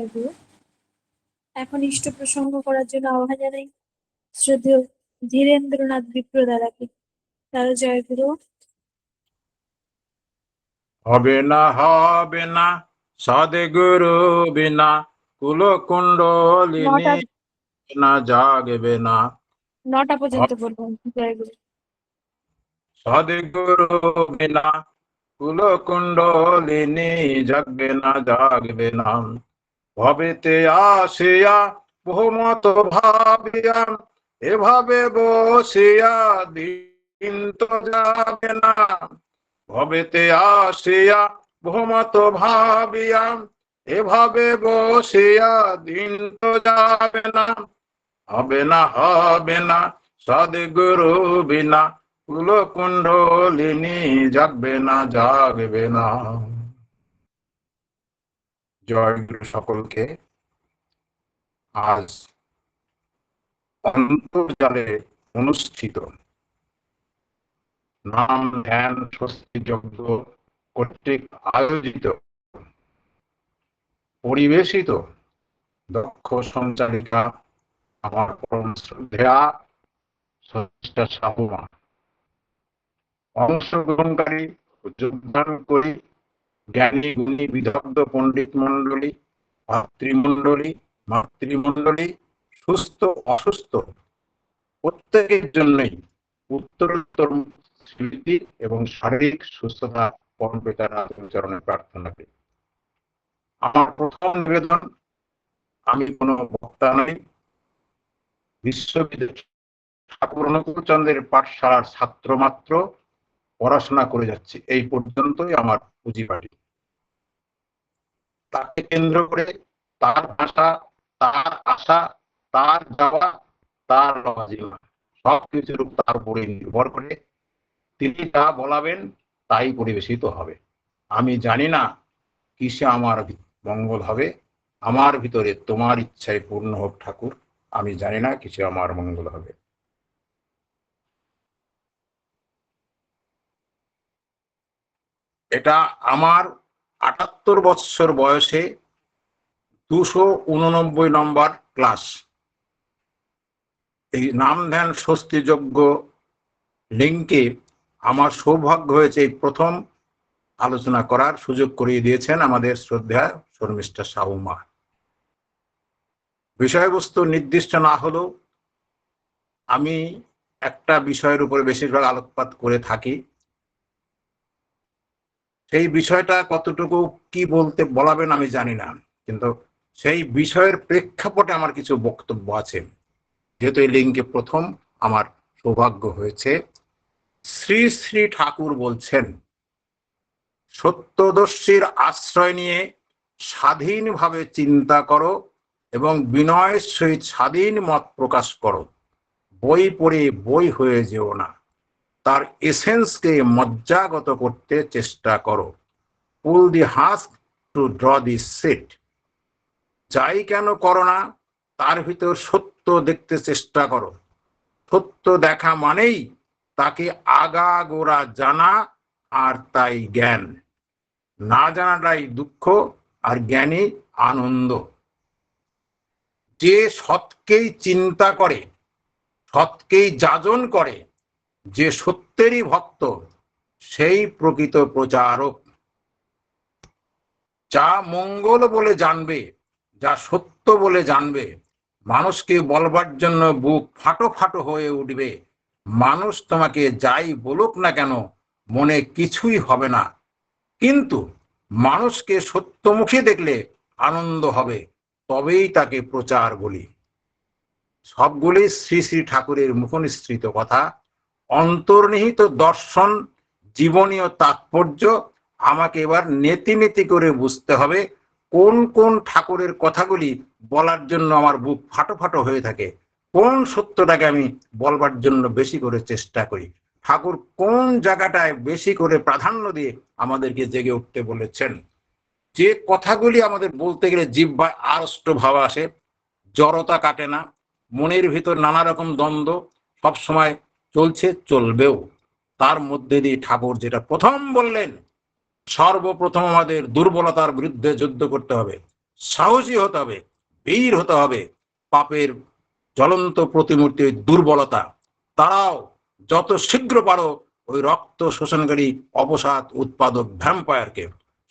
জয়গুরু। এখন ইষ্ট প্রসঙ্গ করার জন্য আহ্বান জানাই শ্রদ্ধেয় ধীরেন্দ্রনাথ বিপ্রদাদাকে। তারা জয়গুরু। হবে না হবে না সদ্গুরু বিনা কুলকুণ্ডলিনী না জাগবে না। 9টা পর্যন্ত বলবেন। জয়গুরু। সদ্গুরু বিনা কুলকুণ্ডলিনী জাগবে না জাগবে না। ভবেতে আসিয়া বহুমত ভাবিয়া এভাবে বসিয়া দিন তো যাবে না। ভবেতে আসিয়া বহুমত ভাবিয়া এভাবে বসিয়া দিন তো যাবে না। হবে না হবে না সদ্গুরু বিনা কুলকুণ্ডলিনী জাগবে না জাগবে না। জয় গুরু সকলকে। আজ অন্তর্জালে অনুষ্ঠিত নাম ধ্যান স্বস্তি যজ্ঞ কর্তৃক আয়োজিত পরিবেশিত দক্ষ সঞ্চালিকা আমার পরম শ্রদ্ধেয়া স্রষ্টা সাহুমা, অংশগ্রহণকারী যোগদান করি জ্ঞানী গুণী বিদগ্ধ পণ্ডিত মন্ডলী, ভাতৃমন্ডলী, মাতৃমন্ডলী, সুস্থ অসুস্থ প্রত্যেকের জন্যই উত্তরোত্তর স্মৃতি এবং শারীরিক সুস্থতা পরম পিতার চরণে প্রার্থনা করি। আমার প্রথম নিবেদন, আমি কোনো বক্তা নই, বিশ্ববিদ্যালয় ঠাকুর অনুকূলচন্দ্রের পাঠশালার ছাত্র মাত্র, পড়াশোনা করে যাচ্ছি, এই পর্যন্তই আমার পুঁজিবাড়ি। তাকে কেন্দ্র করে তার ভাষা, তার আশা, তার যাওয়া, তার লজিমা সবকিছুর তার উপরে নির্ভর করে তিনি যা বলাবেন তাই পরিবেশিত হবে। আমি জানি না কিসে আমার মঙ্গল হবে, আমার ভিতরে তোমার ইচ্ছায় পূর্ণ হোক ঠাকুর। আমি জানি না কিসে আমার মঙ্গল হবে। এটা আমার 78 বৎসর বয়সে 289 নম্বর ক্লাস। এই নাম ধ্যান স্বস্তি যজ্ঞ লিঙ্কে আমার সৌভাগ্য হয়েছে এই প্রথম আলোচনা করার সুযোগ করিয়ে দিয়েছেন আমাদের শ্রদ্ধা শর্মিষ্ঠা সাহুমা। বিষয়বস্তু নির্দিষ্ট না হলেও আমি একটা বিষয়ের উপরে বেশিরভাগ আলোকপাত করে থাকি। সেই বিষয়টা কতটুকু কি বলাবেন আমি জানি না, কিন্তু সেই বিষয়ের প্রেক্ষাপটে আমার কিছু বক্তব্য আছে। যেহেতু এই লিঙ্কে প্রথম আমার সৌভাগ্য হয়েছে। শ্রী শ্রী ঠাকুর বলছেন, সত্যদর্শীর আশ্রয় নিয়ে স্বাধীনভাবে চিন্তা করো এবং বিনয়ের সহিত স্বাধীন মত প্রকাশ করো। বই পড়ে বই হয়ে যেও না, তার এসেন্সকে মজ্জাগত করতে চেষ্টা করো। Pull the husk to draw the seat. যাই কেন করো না, তার ভিতর সত্য দেখতে চেষ্টা করো। সত্য দেখা মানেই তাকে আগাগোড়া জানা, আর তাই জ্ঞান। না জানাটাই দুঃখ, আর জ্ঞানী আনন্দ। যে সৎকেই চিন্তা করে, সৎকেই যাজন করে, যে সত্যেরই ভক্ত, সেই প্রকৃত প্রচারক। যা মঙ্গল বলে জানবে, যা সত্য বলে জানবে, মানুষকে বলবার জন্য বুক ফাটো ফাটো হয়ে উঠবে। মানুষ তোমাকে যাই বলুক না কেন, মনে কিছুই হবে না, কিন্তু মানুষকে সত্যমুখী দেখলে আনন্দ হবে, তবেই তাকে প্রচার বলি। সবগুলি শ্রী শ্রী ঠাকুরের মুখনিসৃত কথা, অন্তর্নিহিত দর্শন, জীবনীয় তাৎপর্য। আমাকে এবার নেতি নেতি করে বুঝতে হবে কোন কোন ঠাকুরের কথাগুলি বলার জন্য আমার বুক ফাটো ফাটো হয়ে থাকে, কোন সত্যটাকে আমি বলবার জন্য বেশি করে চেষ্টা করি, ঠাকুর কোন জায়গাটায় বেশি করে প্রাধান্য দিয়ে আমাদেরকে জেগে উঠতে বলেছেন। যে কথাগুলি আমাদের বলতে গেলে জিহ্বায় আড়ষ্ট ভাব আসে, জড়তা কাটে না, মনের ভিতর নানা রকম দ্বন্দ্ব সব সময় চলছে, চলবেও। তার মধ্যে দিয়ে ঠাকুর যেটা প্রথম বললেন, সর্বপ্রথম আমাদের দুর্বলতার বিরুদ্ধে যুদ্ধ করতে হবে। সাহসী হতে হবে, বীর হতে হবে। পাপের জ্বলন্ত প্রতিমূর্তি ওই দুর্বলতা, তারাও যত শীঘ্র পারো ওই রক্ত শোষণকারী অবসাদ উৎপাদক ভ্যাম্পায়ারকে।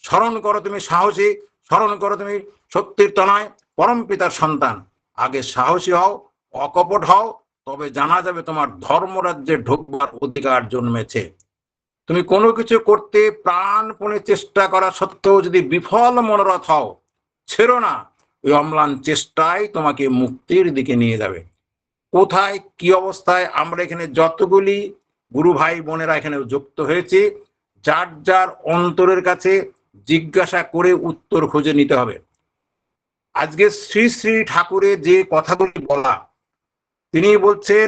স্মরণ করো তুমি সাহসী, স্মরণ করো তুমি সত্যির তনয় পরম পিতার সন্তান। আগে সাহসী হও, অকপট হও, তবে জানা যাবে তোমার ধর্মরাজ্যে ঢোকবার অধিকার জন্মেছে। তুমি কোনো কিছু করতে প্রাণপণে চেষ্টা করা সত্ত্বেও যদি বিফল মনোরথ হও, ছেড়ো না, ওই অম্লান চেষ্টাই তোমাকে মুক্তির দিকে নিয়ে যাবে। কোথায় কি অবস্থায় আমরা এখানে যতগুলি গুরু ভাই বোনেরা এখানে যুক্ত হয়েছে, যার যার অন্তরের কাছে জিজ্ঞাসা করে উত্তর খুঁজে নিতে হবে। আজকে শ্রী শ্রী ঠাকুরের যে কথাগুলি বলা, তিনি বলছেন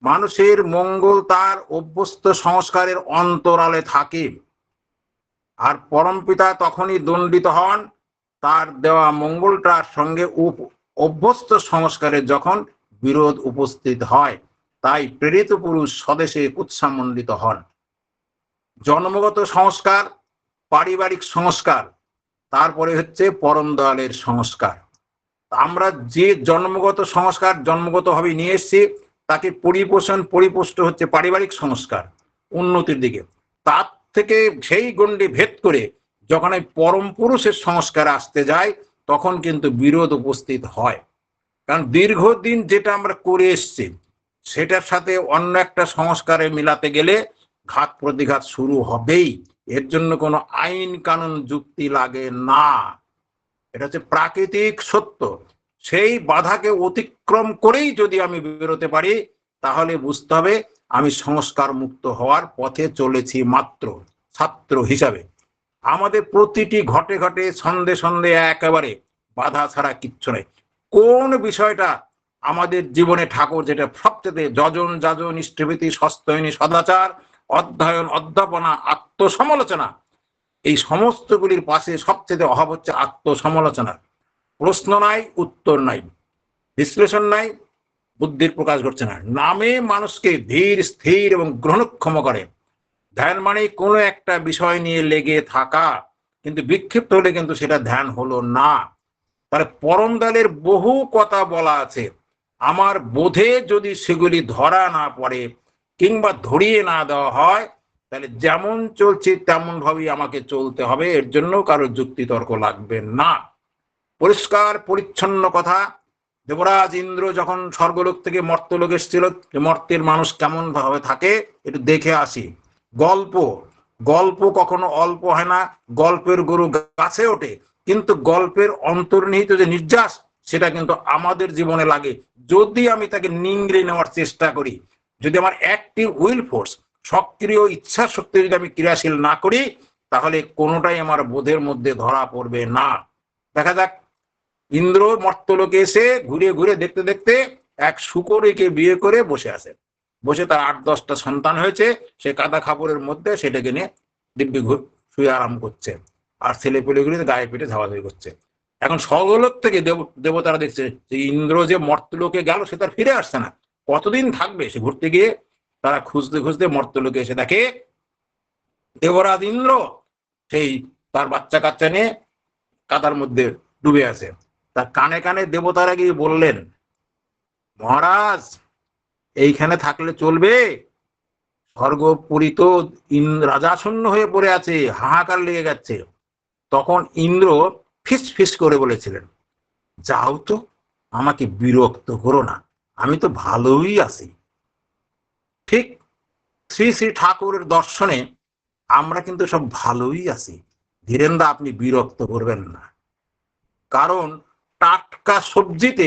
মানুষের মঙ্গল তার অভ্যস্ত সংস্কারের অন্তরালে থাকে, আর পরমপিতা তখনই দণ্ডিত হন তার দেওয়া মঙ্গলটার সঙ্গে অভ্যস্ত সংস্কারের যখন বিরোধ উপস্থিত হয়। তাই প্রেরিত পুরুষ স্বদেশে কুৎসামণ্ডিত হন। জন্মগত সংস্কার, পারিবারিক সংস্কার, তারপরে হচ্ছে পরম দয়ালের সংস্কার। আমরা যে জন্মগত সংস্কার জন্মগতভাবে নিয়ে এসেছি, তাকে পরিপুষ্ট হচ্ছে পারিবারিক সংস্কার উন্নতির দিকে। তার থেকে সেই গণ্ডি ভেদ করে যখন এই পরম পুরুষের সংস্কার আসতে যায়, তখন কিন্তু বিরোধ উপস্থিত হয়। কারণ দীর্ঘদিন যেটা আমরা করে এসছি, সেটার সাথে অন্য একটা সংস্কারে মিলাতে গেলে ঘাত প্রতিঘাত শুরু হবেই। এর জন্য কোনো আইন কানুন যুক্তি লাগে না, এটা হচ্ছে প্রাকৃতিক সত্য। সেই বাধাকে অতিক্রম করেই যদি আমি বেরোতে পারি, তাহলে বুঝতে হবে আমি সংস্কার মুক্ত হওয়ার পথে চলেছি মাত্র ছাত্র হিসাবে। আমাদের প্রতিটি ঘটে ঘটে সন্ধে সন্ধে একেবারে বাধা ছাড়া কিচ্ছু নেই। কোন বিষয়টা আমাদের জীবনে ঠাকুর যেটা সবচেয়ে যজন যাজন ইষ্টভীতি সস্তয়নী সদাচার অধ্যয়ন অধ্যাপনা আত্মসমালোচনা, এই সমস্তগুলির পাশে সবচেয়ে অভাব হচ্ছে আত্মসমালোচনার। প্রশ্ন নাই, উত্তর নাই, বিশ্লেষণ নাই, বুদ্ধির প্রকাশ ঘটছে না। নামে মানুষকে ধীর স্থির এবং গ্রহণক্ষম করে। ধ্যান মানে কোনো একটা বিষয় নিয়ে লেগে থাকা, কিন্তু বিক্ষিপ্ত হলে কিন্তু সেটা ধ্যান হলো না। তাহলে পরম দয়ালের বহু কথা বলা আছে, আমার বোধে যদি সেগুলি ধরা না পড়ে কিংবা ধরিয়ে না দেওয়া হয়, তাহলে যেমন চলছে তেমন ভাবেই আমাকে চলতে হবে। এর জন্য কারো যুক্তি তর্ক লাগবে না। পরিষ্কার পরিচ্ছন্ন কথা। দেবরাজ ইন্দ্র যখন স্বর্গলোক থেকে মর্তলোক এসেছিল, মর্তের মানুষ কেমন ভাবে থাকে একটু দেখে আসি। গল্প, গল্প কখনো অল্প হয় না। গল্পের গরু গাছে ওঠে, কিন্তু গল্পের অন্তর্নিহিত যে নির্যাস, সেটা কিন্তু আমাদের জীবনে লাগে যদি আমি তাকে নিংড়ে নেওয়ার চেষ্টা করি। যদি আমার অ্যাক্টিভ উইল ফোর্স, সক্রিয় ইচ্ছা শক্তি যদি আমি ক্রিয়াশীল না করি, তাহলে কোনোটাই আমার বোধের মধ্যে ধরা পড়বে না। দেখা যাক, ইন্দ্র মর্তলোকে এসে ঘুরে ঘুরে দেখতে দেখতে এক শুকরীকে বিয়ে করে বসে আছে। বসে তার 8-10টা সন্তান হয়েছে। সে কাদা খাপড়ের মধ্যে সেটাকে নিয়ে দিব্যি শুয়ে আরাম করছে, আর ছেলে পেলেগুলি গায়ে পিঠে ঝাওয়াঝাওয়ি করছে। এখন স্বর্গলোক থেকে দেবতারা দেখছে যে ইন্দ্র যে মর্তলোকে গেল, সে তার ফিরে আসছে না। কতদিন থাকবে সে ঘুরতে গিয়ে? তারা খুঁজতে খুঁজতে মর্তলোকে এসে দেখে দেবরাজ ইন্দ্র সেই তার বাচ্চা কাচ্চা নিয়ে কাদার মধ্যে ডুবে আছে। তার কানে কানে দেবতারা গিয়ে বললেন, মহারাজ এইখানে থাকলে চলবে? স্বর্গপুরী তো রাজাশূন্য হয়ে পড়ে আছে, হাহাকার লেগে যাচ্ছে। তখন ইন্দ্র ফিস ফিস করে বলেছিলেন, যাও তো, আমাকে বিরক্ত করো না, আমি তো ভালোই আছি। ঠিক শ্রী শ্রী ঠাকুরের দর্শনে আমরা কিন্তু সব ভালোই আছি। ধীরেন্দা, আপনি বিরক্ত করবেন না। কারণ টাটকা সবজিতে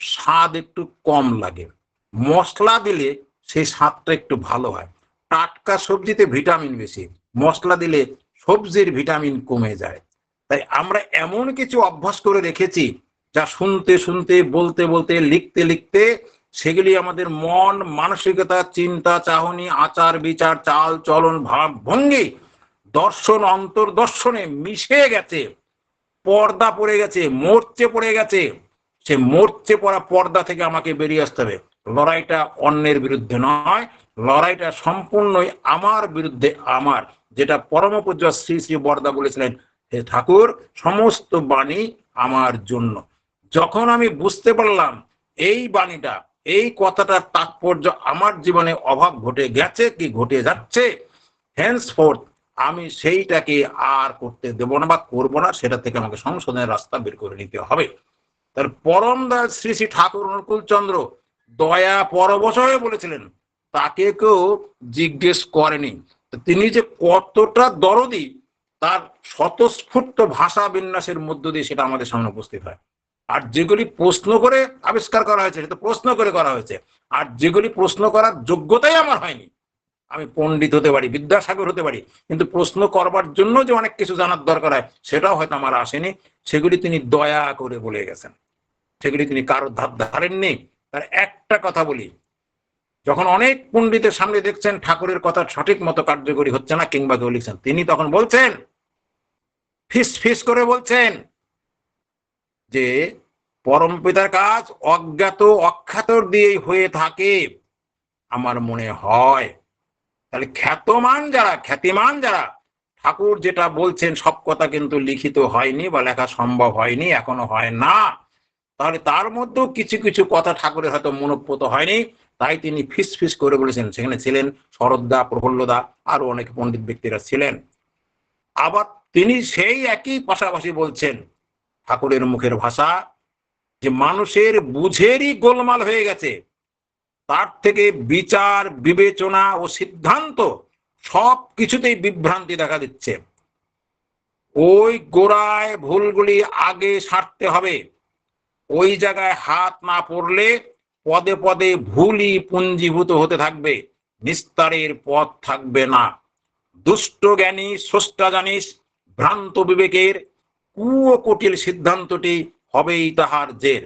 স্বাদ একটু কম লাগে, মশলা দিলে সেই স্বাদটা একটু ভালো হয়। টাটকা সবজিতে ভিটামিন বেশি, মশলা দিলে সবজির ভিটামিন কমে যায়। তাই আমরা এমন কিছু অভ্যাস করে রেখেছি, যা শুনতে শুনতে, বলতে বলতে, লিখতে লিখতে সেগুলি আমাদের মন মানসিকতা, চিন্তা চাহনি, আচার বিচার, চাল চলন, ভাব ভঙ্গি, দর্শন অন্তর্দর্শনে মিশে গেছে, পর্দা পড়ে গেছে, মরচে পড়ে গেছে। সে মরচে পড়া পর্দা থেকে আমাকে বেরিয়ে আসতে হবে। লড়াইটা অন্যের বিরুদ্ধে নয়, লড়াইটা সম্পূর্ণই আমার বিরুদ্ধে আমার। যেটা পরম পূজ্য শ্রী শ্রী বরদা বলেছিলেন, হে ঠাকুর, সমস্ত বাণী আমার জন্য। যখন আমি বুঝতে পারলাম এই বাণীটা, এই কথাটার তাৎপর্য আমার জীবনে অভাব ঘটে গেছে কি ঘটে যাচ্ছে, হেন্সফোর্থ আমি সেইটাকে আর করতে দেব না বা করবো না, সেটা থেকে আমাকে সংশোধনের রাস্তা বের করে নিতে হবে। তার পরম দয়াল শ্রী শ্রী ঠাকুর অনুকূল চন্দ্র দয়া পরবশ হয়ে বলেছিলেন, তাকে কেউ জিজ্ঞেস করেনি। তিনি যে কতটা দরদি তার স্বতঃস্ফূর্ত ভাষা বিন্যাসের মধ্য দিয়ে সেটা আমাদের সামনে উপস্থিত হয়। আর যেগুলি প্রশ্ন করে আবিষ্কার করা হয়েছে সেটা প্রশ্ন করে করা হয়েছে, আর যেগুলি প্রশ্ন করার যোগ্যতাই আমার হয়নি, আমি পণ্ডিত হতে পারি, বিদ্যাসাগর হতে পারি, কিন্তু প্রশ্ন করবার জন্য যে অনেক কিছু জানার দরকার হয় সেটাও হয়তো আমার আসেনি, সেগুলি তিনি দয়া করে বলে গেছেন, সেগুলি তিনি কারো ধার ধারেননি। তার একটা কথা বলি, যখন অনেক পণ্ডিতের সামনে দেখছেন ঠাকুরের কথা সঠিক মতো কার্যকরী হচ্ছে না কিংবা কেউ লিখছেন, তিনি তখন বলছেন, ফিস ফিস করে বলছেন যে পরম পিতার কাজ অজ্ঞাত অখ্যাতর দিয়েই হয়ে থাকে আমার মনে হয়। তাহলে খ্যাতিমান যারা ঠাকুর যেটা বলছেন সব কথা কিন্তু লিখিত হয়নি বা লেখা সম্ভব হয়নি, এখনো হয় না, তাহলে তার মধ্যেও কিছু কিছু কথা ঠাকুরের হয়তো মনোপ্রত হয়নি, তাই তিনি ফিস ফিস করে বলেছেন। সেখানে ছিলেন শরৎদা, প্রফুল্লদা, আরো অনেক পণ্ডিত ব্যক্তিরা ছিলেন। আবার তিনি সেই একই পাশাপাশি বলছেন, ঠাকুরের মুখের ভাষা, যে মানুষের বুঝেরই গোলমাল হয়ে গেছে, তার থেকে বিচার বিবেচনা ও সিদ্ধান্ত সব কিছুতেই বিভ্রান্তি দেখা দিচ্ছে। ওই গোড়ায় ভুলগুলি আগে সারতে হবে, ওই জায়গায় হাত না পড়লে পদে পদে ভুলই পুঞ্জীভূত হতে থাকবে, নিস্তারের পথ থাকবে না। দুষ্ট জ্ঞানী স্রষ্টা জানিস, ভ্রান্ত বিবেকের কুয়ো কুটিল সিদ্ধান্তটি হবেই তাহার জের।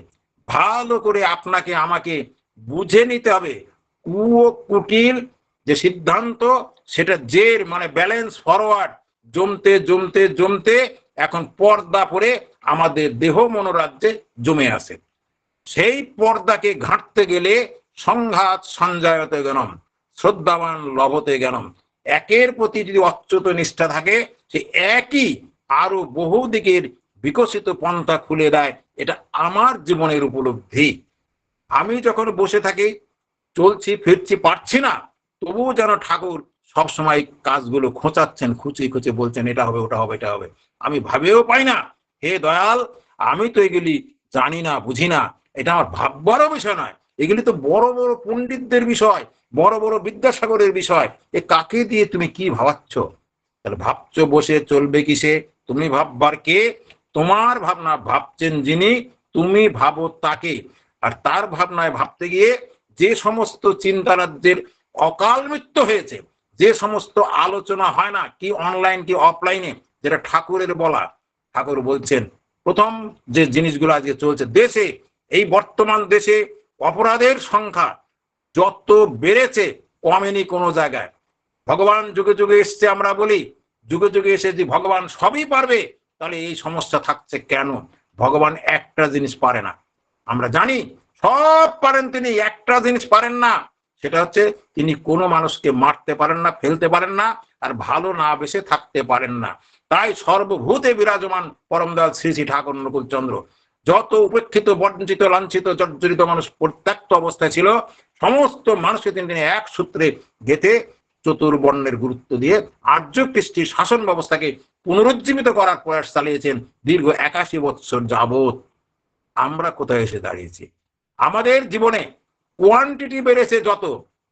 ভালো করে আপনাকে আমাকে বুঝে নিতে হবে, কুয়ো কুটিল যে সিদ্ধান্ত সেটা জের মানে ব্যালেন্স ফরওয়ার্ড, জমতে জমতে জমতে এখন পর্দা পরে আমাদের দেহ মনোরাজ্যে জমে আসে। সেই পর্দাকে ঘাঁটতে গেলে সংঘাত সঞ্জায়তে জ্ঞানম, শ্রদ্ধাবান লভতে জ্ঞানম, একের প্রতি যদি অচ্যুত নিষ্ঠা থাকে, সে একই আরো বহু দিকের বিকশিত পন্থা খুলে দেয়। এটা আমার জীবনের উপলব্ধি। আমি যখন বসে থাকি, চলছি ফিরছি, পারছি না, তবুও যেন ঠাকুর সবসময় কাজগুলো খোঁচাচ্ছেন, খুঁচিয়ে খুঁচিয়ে বলছেন এটা হবে, ওটা হবে, এটা হবে। আমি ভাবেও পাই না, হে দয়াল, আমি তো এগুলি জানি না, বুঝি না, এটা আমার ভাববারও বিষয় নয়। এগুলি তো বড় বড় পণ্ডিতদের বিষয়, বড় বড় বিদ্যাসাগরের বিষয়। এ কাকে দিয়ে তুমি কি ভাবাচ্ছ? তাহলে ভাবছো বসে চলবে কিসে? তুমি ভাববার কে? তোমার ভাবনা ভাবছেন যিনি, তুমি ভাবো তাকে। আর তার ভাবনায় ভাবতে গিয়ে যে সমস্ত চিন্তারাজ্যের অকাল মৃত্যু হয়েছে, যে সমস্ত আলোচনা হয় না, কি অনলাইন কি অফলাইনে, যেটা ঠাকুরের বলা, ঠাকুর বলছেন প্রথম যে জিনিসগুলো আজকে চলছে দেশে, এই বর্তমান দেশে অপরাধের সংখ্যা যত বেড়েছে, কমেনি কোনো জায়গায়। ভগবান যুগে যুগে এসছে, আমরা বলি যুগে যুগে এসে যে ভগবান সবই পারবে, তাহলে এই সমস্যা থাকছে কেন? ভগবান একটা জিনিস পারে না, আমরা জানি সব পারেন তিনি, একটা জিনিস পারেন না, সেটা হচ্ছে তিনি কোনো মানুষকে মারতে পারেন না, ফেলতে পারেন না, আর ভালো না বেসে থাকতে পারেন না। তাই সর্বভূতে বিরাজমান পরম দয়াল শ্রী শ্রী ঠাকুর অনুকূল চন্দ্র যত উপেক্ষিত, বঞ্চিত, লাঞ্ছিত, জর্জরিত মানুষ পরিত্যক্ত অবস্থায় ছিল, সমস্ত মানুষকে তিনি এক সূত্রে গেঁথে চতুর্বর্ণের গুরুত্ব দিয়ে আর্য কৃষ্টির শাসন ব্যবস্থাকে পুনরুজ্জীবিত করার প্রয়াস চালিয়েছেন দীর্ঘ 81 বৎসর যাবৎ। আমরা কোথায় এসে দাঁড়িয়েছি? আমাদের জীবনে কোয়ান্টিটি বেড়েছে যত,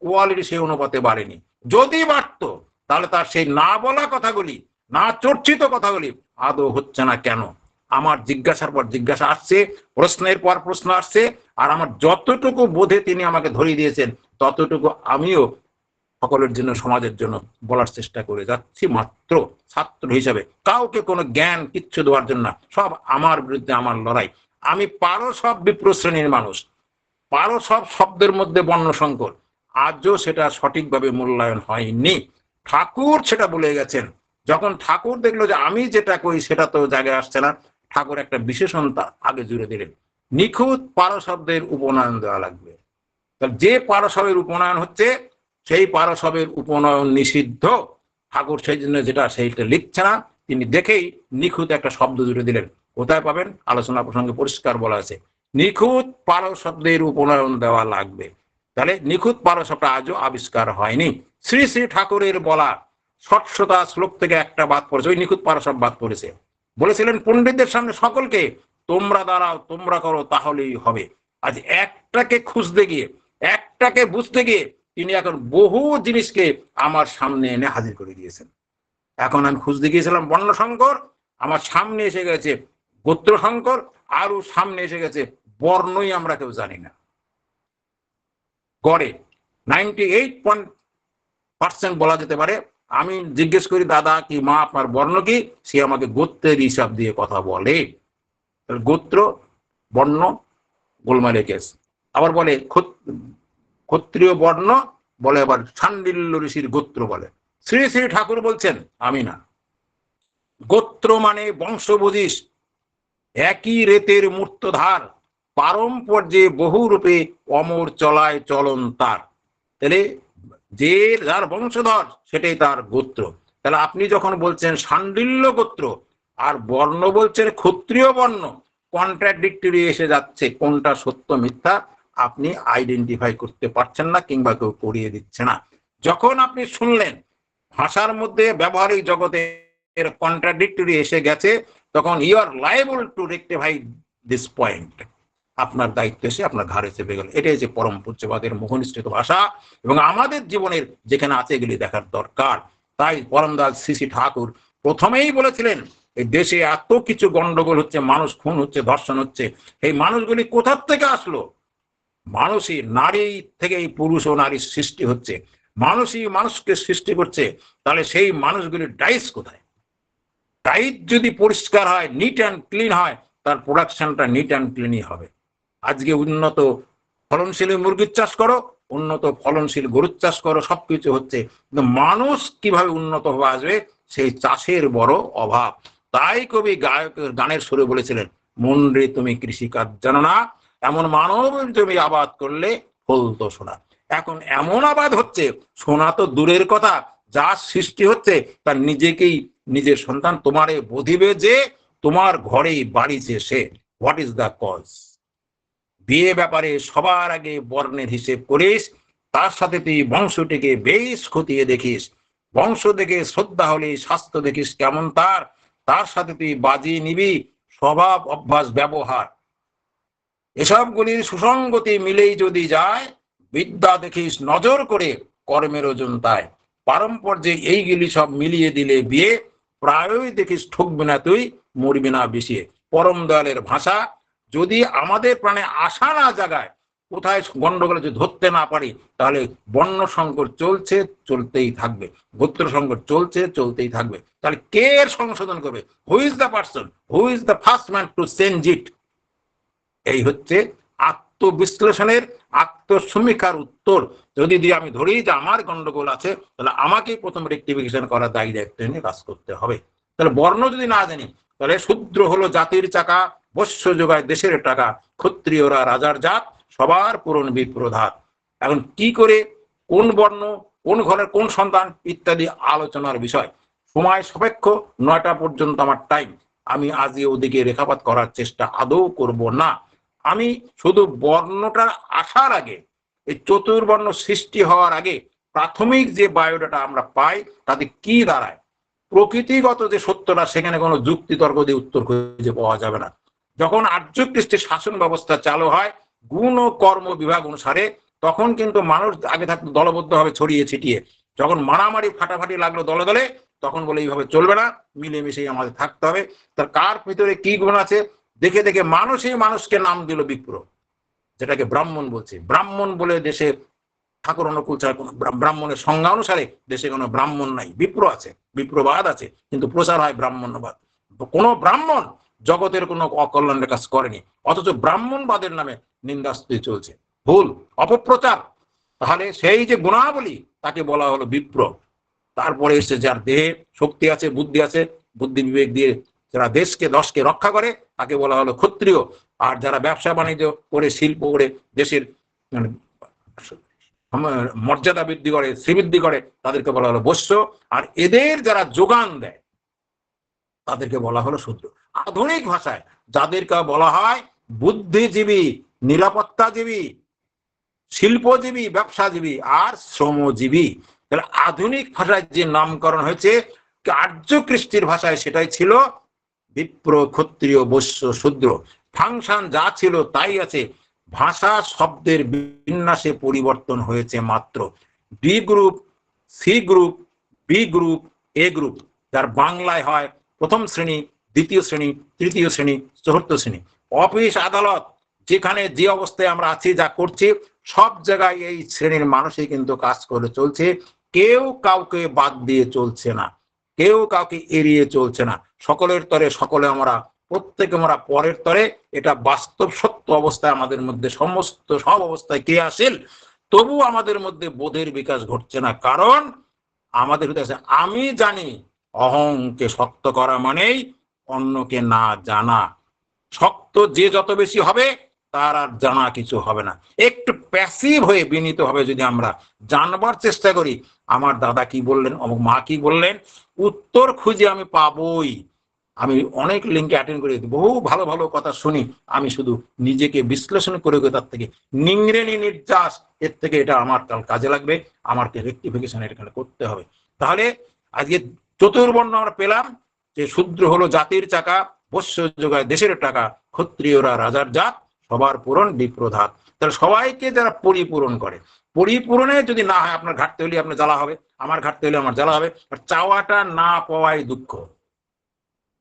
কোয়ালিটি সেই অনুপাতে বাড়েনি। যদি বাড়তো তাহলে তার সেই না বলা কথাগুলি, না চর্চিত কথাগুলি আদৌ হচ্ছে না কেন? আমার জিজ্ঞাসার পর জিজ্ঞাসা আসছে, প্রশ্নের পর প্রশ্ন আসছে, আর আমার যতটুকু বোধে তিনি আমাকে ধরিয়ে দিয়েছেন ততটুকু আমিও সকলের জন্য, সমাজের জন্য বলার চেষ্টা করে যাচ্ছি, মাত্র ছাত্র হিসাবে। কাউকে কোনো জ্ঞান কিচ্ছু দেওয়ার জন্য না, সব আমার বিরুদ্ধে আমার লড়াই। আমি পারো সব বিপ্র শ্রেণীর মানুষ, পারো সব শব্দের মধ্যে বর্ণ সংকর, আজও সেটা সঠিকভাবে মূল্যায়ন হয়নি। ঠাকুর সেটা বলে গেছেন। যখন ঠাকুর দেখলো যে আমি যেটা করি সেটা তো জায়গায় আসছে না, ঠাকুর একটা বিশেষণ আগে জুড়ে দিলেন, নিখুঁত পারো শব্দের উপনয়ন দেওয়া লাগবে। যে পারসবের উপনয়ন হচ্ছে, সেই পারসবের উপনয়ন নিষিদ্ধ। ঠাকুর সেই জন্য যেটা সেইটা লিখছে না, তিনি দেখেই নিখুঁত একটা শব্দ জুড়ে দিলেন, কোথায় পাবেন? আলোচনা প্রসঙ্গে পরিষ্কার বলা আছে, নিখুঁত পারো শব্দের উপনয়ন দেওয়া লাগবে। তাহলে নিখুঁত পারো শব্দটা আজও আবিষ্কার হয়নি। শ্রী শ্রী ঠাকুরের বলা স্বচ্ছতা শ্লোক থেকে একটা বাদ পড়েছে, ওই নিখুঁত পারো শব্দ বাদ পড়েছে। বলেছিলেন পণ্ডিতদের সামনে সকলকে, তোমরা দাঁড়াও, তোমরা করো, তাহলেই হবে। আজ একটাকে খুঁজতে গিয়ে, একটাকে বুঝতে গিয়ে তিনি এখন বহু জিনিসকে আমার সামনে এনে হাজির করে দিয়েছেন। এখন আমি খুঁজতে গিয়েছিলাম বর্ণ সংকর, আমার সামনে এসে গেছে গোত্র সংকর, আরো সামনে এসে গেছে বর্ণই আমরা কেউ জানি না। গড়ে 98% বলা যেতে পারে, আমি জিজ্ঞেস করি দাদা কি মা আপনার বর্ণ কি, সে আমাকে গোত্রের হিসাব দিয়ে কথা বলে। গোত্র বর্ণ গোলমালে কেস। আবার বলে ক্ষত্রিয় বর্ণ, বলে আবার শাণ্ডিল্য ঋষির গোত্র বলে। শ্রী শ্রী ঠাকুর বলছেন আমি না, গোত্র মানে বংশ বুঝিস, একই রেতের মূর্তধার, পারম্পর্যে বহু রূপে অমর চলায় চলন তার। তাহলে যে যার বংশধর সেটাই তার গোত্র। তাহলে আপনি যখন বলছেন শাণ্ডিল্য গোত্র আর বর্ণ বলছেন ক্ষত্রিয় বর্ণ, কন্ট্রাডিক্টরি এসে যাচ্ছে, কোনটা সত্য মিথ্যা আপনি আইডেন্টিফাই করতে পারছেন না, কিংবা কেউ করিয়ে দিচ্ছে না। যখন আপনি শুনলেন ভাষার মধ্যে ব্যবহারিক জগতে কন্ট্রাডিক্টরি এসে গেছে, তখন you are liable to rectify this point. আপনার দায়িত্ব এসে আপনার ঘাড়ে চেপে গেল। এটাই যে পরম পূজ্যবাদের মোহনিষ্ঠিত ভাষা, এবং আমাদের জীবনের যেখানে আছে এগুলি দেখার দরকার। তাই পরমদাস শ্রী শ্রী ঠাকুর প্রথমেই বলেছিলেন এই দেশে এত কিছু গন্ডগোল হচ্ছে, মানুষ খুন হচ্ছে, ধর্ষণ হচ্ছে, এই মানুষগুলি কোথার থেকে আসলো? মানুষই, নারী থেকে এই পুরুষ ও নারীর সৃষ্টি হচ্ছে, মানুষই মানুষকে সৃষ্টি করছে। তাহলে সেই মানুষগুলির ডাইস কোথায়? ডাইস যদি পরিষ্কার হয়, নিট অ্যান্ড ক্লিন হয়, তার প্রোডাকশনটা নিট অ্যান্ড ক্লিনই হবে। আজকে উন্নত ফলনশীল মুরগির চাষ করো, উন্নত ফলনশীল গরুর চাষ করো, সবকিছু হচ্ছে, কিন্তু মানুষ কিভাবে উন্নত হয়ে আসবে সেই চাষের বড় অভাব। তাই কবি গায়কের গানের সুরে বলেছিলেন, মন রে তুমি কৃষিকাজ জানো না, এমন মানব জমি আবাদ করলে ফলতো সোনা। এখন এমন আবাদ হচ্ছে, সোনা তো দূরের কথা, যা সৃষ্টি হচ্ছে তার নিজেকেই নিজের সন্তান তোমারে বধিবে যে, তোমার ঘরেই বাড়িছে সে। What is the cause? বিয়ে ব্যাপারে সবার আগে বর্ণের হিসেব করিস, তার সাথে তুই বংশটিকে বেশ খতিয়ে দেখিস। বংশ দেখে শ্রদ্ধা হলে স্বাস্থ্য দেখিস কেমন তার, তার সাথে তুই বাজিয়ে নিবি স্বভাব অভ্যাস ব্যবহার। এসবগুলির সুসঙ্গতি মিলেই যদি যায়, বিদ্যা দেখিস নজর করে কর্মের ওজন তাই। পারম্পর্যে এইগুলি সব মিলিয়ে দিলে বিয়ে, প্রায়ই দেখিস ঠকবি না তুই, মরবি না বিষিয়ে। পরম দয়ালের ভাষা যদি আমাদের প্রাণে আশা না জাগায়, কোথায় গন্ডগোল যদি ধরতে না পারি, তাহলে বর্ণ সংকট চলছে, চলতেই থাকবে, গোত্র সংকট চলছে, চলতেই থাকবে। তাহলে কে এর সংশোধন করবে? Who is the person, who is the first man to change it? এই হচ্ছে আত্মবিশ্লেষণের, আত্মসমীক্ষার উত্তর। যদি আমি ধরি যে আমার গন্ডগোল আছে, তাহলে আমাকেই প্রথম রেকটিফিকেশন করার দায়ী দায়িত্ব নিয়ে কাজ করতে হবে। তাহলে বর্ণ যদি না জানি, তাহলে শূদ্র হলো জাতির চাকা, বস্য যোগায় দেশের টাকা, ক্ষত্রিয়রা রাজার জাত, সবার পূরণ বিপ্রধাত। এখন কি করে, কোন বর্ণ, কোন ঘরের কোন সন্তান ইত্যাদি আলোচনার বিষয়। সময় সাপেক্ষ, 9টা পর্যন্ত আমার টাইম, আমি আজকে ওদিকে রেখাপাত করার চেষ্টা আদৌ করব না। আমি শুধু বর্ণটা আসার আগে, এই চতুর্বর্ণ সৃষ্টি হওয়ার আগে প্রাথমিক যে বায়োডাটা আমরা পাই, তাতে কি দাঁড়ায়, প্রকৃতিগত যে সত্যটা, সেখানে কোনো যুক্তি তর্ক দিয়ে উত্তর খুঁজে পাওয়া যাবে না। যখন আর্য কৃষ্টির শাসন ব্যবস্থা চালু হয় গুণ ও কর্ম বিভাগ অনুসারে, তখন কিন্তু মানুষ আগে থাকতো দলবদ্ধভাবে ছড়িয়ে ছিটিয়ে। যখন মারামারি ফাটাফাটি লাগলো দলে দলে, তখন বলে এইভাবে চলবে না, মিলেমিশেই আমাদের থাকতে হবে। তার কার ভিতরে কি গুণ আছে দেখে দেখে মানুষই মানুষকে নাম দিল বিপ্র, যেটাকে ব্রাহ্মণ বলছে। ব্রাহ্মণ বলে দেশে ঠাকুর অনুকূল ছাড়া কোনো ব্রাহ্মণের সংজ্ঞা অনুসারে দেশে কোনো ব্রাহ্মণ নাই, বিপ্র আছে, বিপ্রবাদ আছে, কিন্তু প্রচার হয় ব্রাহ্মণ্যবাদ। কোনো ব্রাহ্মণ জগতের কোনো অকল্যাণের কাজ করেনি, অথচ ব্রাহ্মণবাদের নামে নিন্দাস্তুতি চলছে, ভুল, অপপ্রচার। তাহলে সেই যে গুণাবলী, তাকে বলা হলো বিপ্র। তারপরে এসে যার দেহে শক্তি আছে, বুদ্ধি আছে, বুদ্ধি বিবেক দিয়ে যারা দেশকে দশকে রক্ষা করে, তাকে বলা হলো ক্ষত্রিয়। আর যারা ব্যবসা বাণিজ্য করে, শিল্প করে দেশের মর্যাদা বৃদ্ধি করে, শ্রীবৃদ্ধি করে, তাদেরকে বলা হলো বৈশ্য। আর এদের যারা যোগান দেয়, তাদেরকে বলা হলো শূদ্র। আধুনিক ভাষায় যাদেরকে বলা হয় বুদ্ধিজীবী, নিরাপত্তাজীবী, শিল্পজীবী, ব্যবসাজীবী আর শ্রমজীবী। তাহলে আধুনিক ভাষায় যে নামকরণ হয়েছে আর্য কৃষ্টির ভাষায় সেটাই ছিল বিপ্র, ক্ষত্রিয়, বৈশ্য, শূদ্র। ফাংশন যা ছিল তাই আছে, ভাষা শব্দের বিন্যাসে পরিবর্তন হয়েছে মাত্র। D group, C group, B group, A group, যার বাংলায় হয় প্রথম শ্রেণী, দ্বিতীয় শ্রেণী, তৃতীয় শ্রেণী, চতুর্থ শ্রেণী। অফিস আদালত যেখানে যে অবস্থায় আমরা আছি, যা করছি, সব জায়গায় এই শ্রেণীর মানুষই কিন্তু কাজ করে চলছে। কেউ কাউকে বাদ দিয়ে চলছে না, কেউ কাউকে এড়িয়ে চলছে না। সকলের তরে সকলে আমরা, প্রত্যেকে আমরা পরের তরে। এটা বাস্তব সত্য অবস্থায় আমাদের মধ্যে সব অবস্থায় ক্রিয়াশীল। তবু আমাদের মধ্যে বোধের বিকাশ ঘটছে না, কারণ আমাদের হচ্ছে আমি জানি। অহংকে শক্ত করা মানেই অন্যকে না জানা। শক্ত যে যত বেশি হবে তার আর জানা কিছু হবে না। একটু প্যাসিভ হয়ে বিনীত হবে যদি আমরা জানবার চেষ্টা করি, আমার দাদা কি বললেন, আমার মা কি বললেন, উত্তর খুঁজে আমি পাবই। আমি অনেক লিঙ্কে অ্যাটেন্ড করি, বহু ভালো ভালো কথা শুনি, আমি শুধু নিজেকে বিশ্লেষণ করে তার থেকে নিংড়েনি নির্যাস, এর থেকে এটা আমার কাল কাজে লাগবে, আমাকে রেক্টিফিকেশন এখানে করতে হবে। তাহলে আজকে চতুর্বর্ণ আমরা পেলাম যে শূদ্র হলো জাতির চাকা, বৈশ্য যোগায় দেশের টাকা, ক্ষত্রিয়রা রাজার জাত, সবার পূরণ বিপ্রধাত। তাহলে সবাইকে যারা পরিপূরণ করে, পরিপূরণে যদি না হয়, আপনার ঘাটতে হলে আপনার জ্বালা হবে, আমার ঘাটতে হলে আমার জ্বালা হবে। আর চাওয়াটা না পাওয়াই দুঃখ।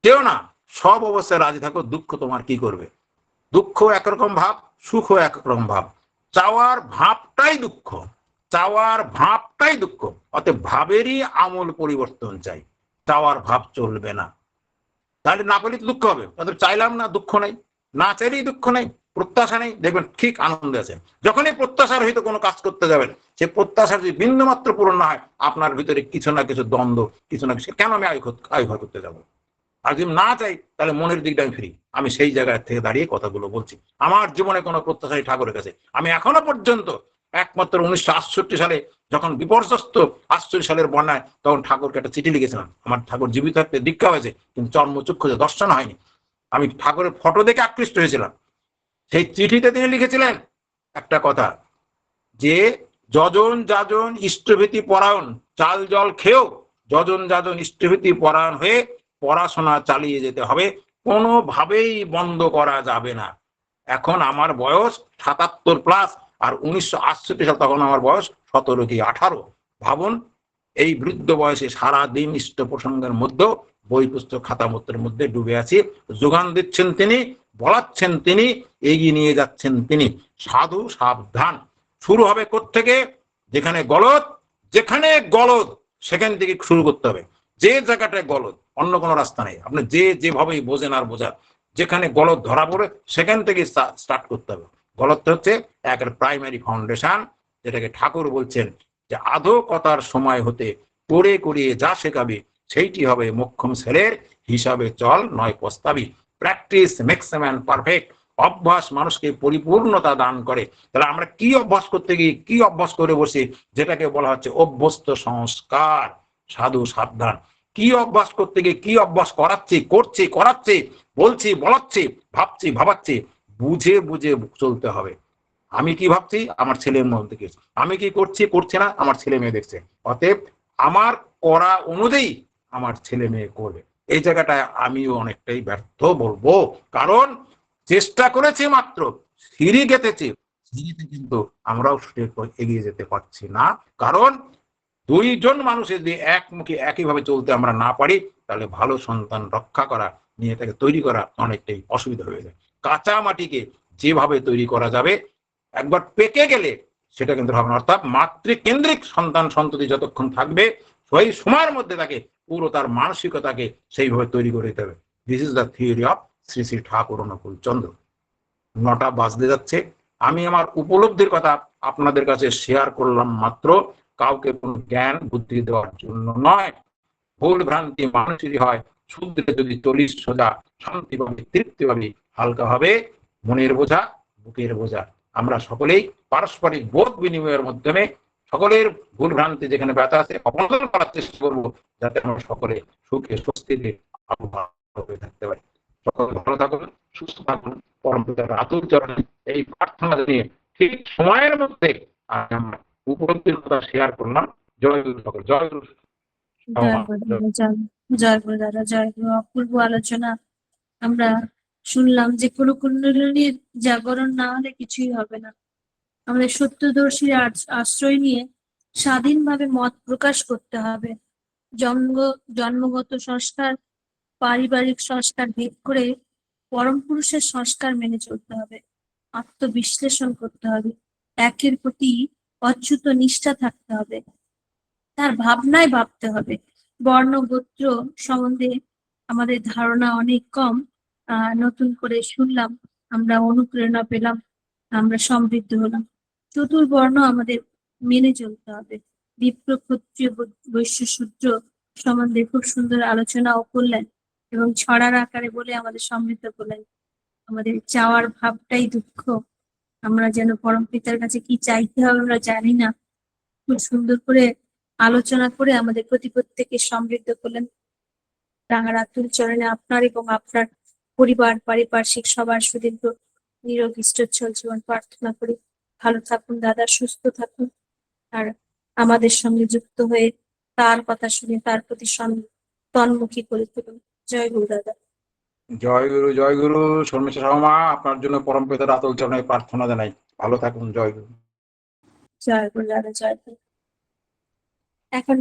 কেউ না, সব অবস্থায় রাজি থাকো, দুঃখ তোমার কি করবে? দুঃখ একরকম ভাব, সুখ একরকম ভাব। চাওয়ার ভাবটাই দুঃখ, চাওয়ার ভাবটাই দুঃখ। অতএব ভাবেরই আমূল পরিবর্তন চাই, চাওয়ার ভাব চলবে না। তাহলে না পেলে দুঃখ হবে, তাদের চাইলাম না, দুঃখ নাই, না চাইলেই দুঃখ নাই, প্রত্যাশা নেই, দেখবেন ঠিক আনন্দ আছে। যখনই প্রত্যাশার হয়তো কোনো কাজ করতে যাবেন, সে প্রত্যাশার যদি বিন্দু মাত্র পূরণ না হয়, আপনার ভিতরে কিছু না কিছু দ্বন্দ্ব, কিছু না কিছু, কেন আমি আয় ভয় করতে যাবো? আর যদি না চাই, তাহলে মনের দিকটা আমি ফিরি। আমি সেই জায়গায় থেকে দাঁড়িয়ে কথাগুলো বলছি। আমার জীবনে কোনো প্রত্যাশাই ঠাকুরের কাছে আমি এখনো পর্যন্ত, একমাত্র 1968 সালে যখন বিপর্যস্ত 68 সালের বন্যায়, তখন ঠাকুরকে একটা চিঠি লিখেছিলাম। আমার ঠাকুর জীবিত থাকতে দীক্ষা হয়েছে, কিন্তু চর্মচক্ষু দর্শন হয়নি। আমি ঠাকুরের ফটো দেখে আকৃষ্ট হয়েছিলাম। সেই চিঠিতে তিনি লিখেছিলেন একটা কথা, যে যজন যাজন ইষ্টভীতি পরায়ণ, চাল জল খেয়েও যজন যাজন ইষ্টভীতি পরায়ণ হয়ে পড়াশোনা চালিয়ে যেতে হবে, কোনোভাবেই বন্ধ করা যাবে না। এখন আমার বয়স 77+, আর 1968 সাল তখন আমার বয়স 17 কি 18। ভাবুন, এই বৃদ্ধ বয়সে সারাদিন ইষ্ট প্রসঙ্গের মধ্যেও বই পুস্তক খাতাপত্রের মধ্যে ডুবে আছি। যোগান দিচ্ছেন তিনি, বলাচ্ছেন তিনি, এগিয়ে নিয়ে যাচ্ছেন তিনি। সাধু সাবধান। শুরু হবে কোত্থেকে? যেখানে গলদ সেখান থেকে শুরু করতে হবে। যে জায়গাটায় গলদ, অন্য কোনো রাস্তা নেই। আপনি যেভাবেই বোঝেন আর বোঝার, যেখানে গলদ ধরা পড়ে সেখান থেকে স্টার্ট করতে হবে। গলদটা হচ্ছে একটা প্রাইমারি ফাউন্ডেশন, যেটাকে ঠাকুর বলছেন যে আধো-কথার সময় হতে করে করিয়ে যা শেখাবি, সেইটি হবে মোক্ষম ছেলের, হিসাবে চল নয় পস্তাবি। Practice makes a man perfect. অভ্যাস মানুষকে পরিপূর্ণতা দান করে। তাহলে আমরা কি অভ্যাস করতে গিয়ে কি অভ্যাস করে বসি, যেটাকে বলা হচ্ছে অভ্যস্ত সংস্কার। সাধু সাবধান। কি অভ্যাস করতে গিয়ে কি অভ্যাস করাচ্ছি, বলছি, বলাচ্ছি, ভাবছি, ভাবাচ্ছি, বুঝে বুঝে চলতে হবে। আমি কি ভাবছি, আমার ছেলের মধ্যে দেখছে, আমি কি করছি না, আমার ছেলে মেয়ে দেখছে। অতএব আমার করা অনুযায়ী আমার ছেলে মেয়ে করবে। এই জায়গাটায় আমিও অনেকটাই ব্যর্থ বলবো, কারণ চেষ্টা করেছি মাত্র, সিঁড়ি গেঁথেছি, সিঁড়িতে কিন্তু আমরাও এগিয়ে যেতে পারছি না। কারণ দুইজন মানুষ যদি একমুখী একইভাবে চলতে আমরা না পারি, তাহলে ভালো সন্তান রক্ষা করা, নিয়ে তাকে তৈরি করা অনেকটাই অসুবিধা হয়ে যায়। কাঁচা মাটিকে যেভাবে তৈরি করা যাবে, একবার পেকে গেলে সেটা কিন্তু হবে না। অর্থাৎ মাতৃকেন্দ্রিক সন্তান সন্ততি যতক্ষণ থাকবে, সেই সময়ের মধ্যে তাকে পুরো তার মানসিকতাকে সেইভাবে তৈরি করে দিতে হবে। This is the theory of Sri Sri Thakur Anukul Chandra. 9টা বাজতে যাচ্ছে। আমি আমার উপলব্ধির কথা আপনাদের কাছে শেয়ার করলাম মাত্র, কাউকে কোনো জ্ঞান বুদ্ধি দেওয়ার জন্য নয়। ভুল ভ্রান্তি মানুষেরই হয়। শুদ্ধে যদি চলিস সোজা, শান্তি পাবি, তৃপ্তি পাবি, হালকা হবে মনের বোঝা, বুকের বোঝা। আমরা সকলেই পারস্পরিক বোধ বিনিময়ের মাধ্যমে সকলের ভুল ভ্রান্তি যেখানে ব্যথা আছে অপনোদন করার চেষ্টা করবো, যাতে আমরা সকলে সুখে স্বস্তিতে থাকতে পারি। ভালো থাকুন, সুস্থ থাকুন, পরম পিতার আতুল চরণে এই প্রার্থনা নিয়ে ঠিক সময়ের মধ্যে আজ আমরা উপলব্ধির কথা শেয়ার করলাম। জয় গুরু সকল, জয় গুরু জয় মা, গুরু জয়। দাদা, জয় গুরু দাদা, জয় গুরু। অপূর্ব আলোচনা আমরা শুনলাম যে কোনো কুণ্ডলিনীর জাগরণ না হলে কিছুই হবে না। আমাদের সত্যদর্শীর আশ্রয় নিয়ে স্বাধীনভাবে মত প্রকাশ করতে হবে। জন্মগত সংস্কার, পারিবারিক সংস্কার ভেদ করে পরম পুরুষের সংস্কার মেনে চলতে হবে। আত্মবিশ্লেষণ করতে হবে, একের প্রতি অচ্যুত নিষ্ঠা থাকতে হবে, তার ভাবনায় ভাবতে হবে। বর্ণ গোত্র সম্বন্ধে আমাদের ধারণা অনেক কম, নতুন করে শুনলাম, আমরা অনুপ্রেরণা পেলাম, আমরা সমৃদ্ধ হলাম। চতুর্বর্ণ আমাদের মেনে চলতে হবে। বিপ্র, ক্ষত্রিয়, বৈশ্য, শূদ্র সম্বন্ধে খুব সুন্দর আলোচনাও করলেন এবং ছড়ার আকারে বলে আমাদের সমৃদ্ধ করলেন। আমাদের চাওয়ার ভাবটাই দুঃখ, আমরা যেন পরম পিতার কাছে কি চাইতে হবে আমরা জানি না। খুব সুন্দর করে আলোচনা করে আমাদের প্রত্যেককে সমৃদ্ধ করলেন। তাহার আতুল চরণে আপনার এবং আপনার পরিবার, পারিপার্শ্বিক সবার সুদীর্ঘ নিরোগ ইষ্টচ্ছল জীবন প্রার্থনা করি। ভালো থাকুন দাদা, সুস্থ থাকুন, আর আমাদের সঙ্গে যুক্ত হয়ে তার কথা শুনে তার প্রতি তন্মুখী করে তুলুন। জয় গুরু দাদা। জয় গুরু, জয় গুরু। শর্মিষ্ঠা মা, আপনার জন্য পরম পিতার আতুল চরণে প্রার্থনা জানাই। ভালো থাকুন, জয় গুরু। জয় গুরু দাদা, জয় গুরু। এখন